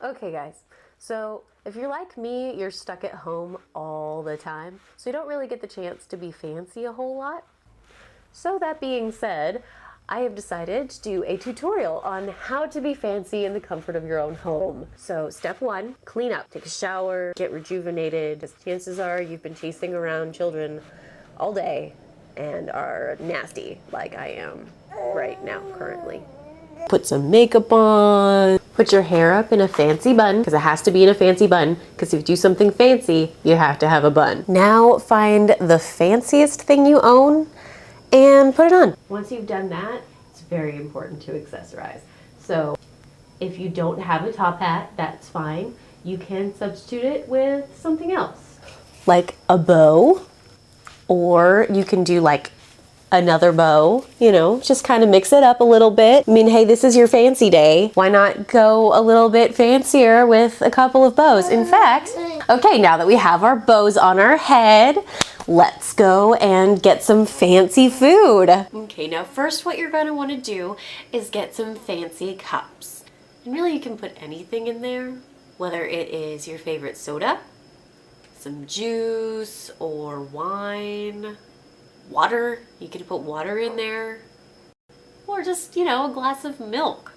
Okay guys, so if you're like me, you're stuck at home all the time, so you don't really get the chance to be fancy a whole lot. So that being said, I have decided to do a tutorial on how to be fancy in the comfort of your own home. So step one, clean up, take a shower, get rejuvenated, because chances are you've been chasing around children all day and are nasty like I am right now currently. Put some makeup on, put your hair up in a fancy bun, because it has to be in a fancy bun, because if you do something fancy, you have to have a bun. Now find the fanciest thing you own and put it on. Once you've done that, it's very important to accessorize. So if you don't have a top hat, that's fine. You can substitute it with something else, like a bow, or you can do like another bow, you know, just kind of mix it up a little bit. I mean, hey, this is your fancy day. Why not go a little bit fancier with a couple of bows? In fact, okay, now that we have our bows on our head, let's go and get some fancy food. Okay, now first what you're gonna wanna do is get some fancy cups. And really you can put anything in there, whether it is your favorite soda, some juice or wine, water, you could put water in there, or just, you know, a glass of milk.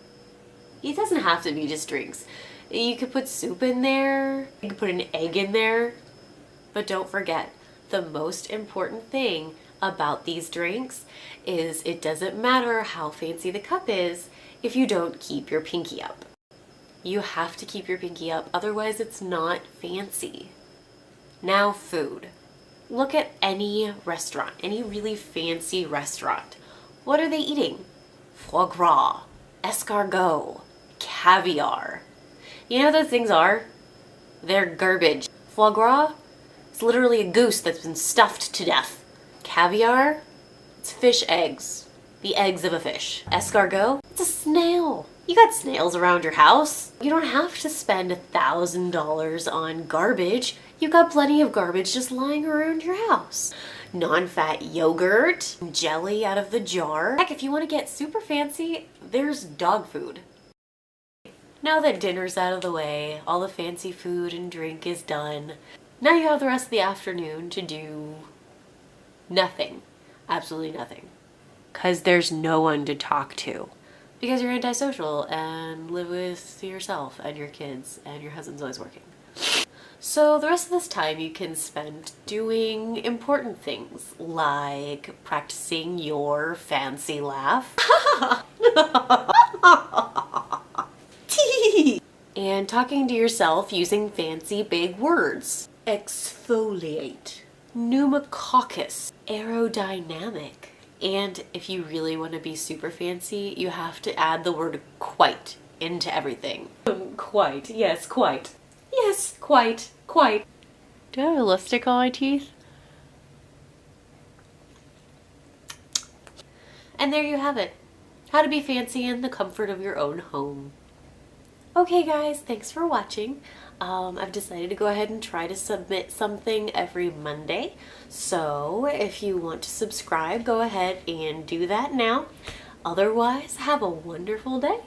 It doesn't have to be just drinks. You could put soup in there, you could put an egg in there, but don't forget, the most important thing about these drinks is it doesn't matter how fancy the cup is if you don't keep your pinky up. You have to keep your pinky up, otherwise it's not fancy. Now food. Look at any restaurant, any really fancy restaurant. What are they eating? Foie gras, escargot, caviar. You know what those things are? They're garbage. Foie gras is literally a goose that's been stuffed to death. Caviar, it's fish eggs, the eggs of a fish. Escargot, it's a snail. You got snails around your house. You don't have to spend $1,000 on garbage. You've got plenty of garbage just lying around your house. Non-fat yogurt, jelly out of the jar. Heck, if you want to get super fancy, there's dog food. Now that dinner's out of the way, all the fancy food and drink is done, now you have the rest of the afternoon to do nothing. Absolutely nothing. Because there's no one to talk to. Because you're antisocial and live with yourself and your kids and your husband's always working. So the rest of this time you can spend doing important things like practicing your fancy laugh and talking to yourself using fancy big words. Exfoliate, pneumococcus, aerodynamic. And if you really want to be super fancy, you have to add the word quite into everything. Quite, yes, quite. Yes, quite, quite. Do I have a lipstick on my teeth? And there you have it. How to be fancy in the comfort of your own home. Okay guys, thanks for watching. I've decided to go ahead and try to submit something every Monday. So if you want to subscribe, go ahead and do that now. Otherwise, have a wonderful day.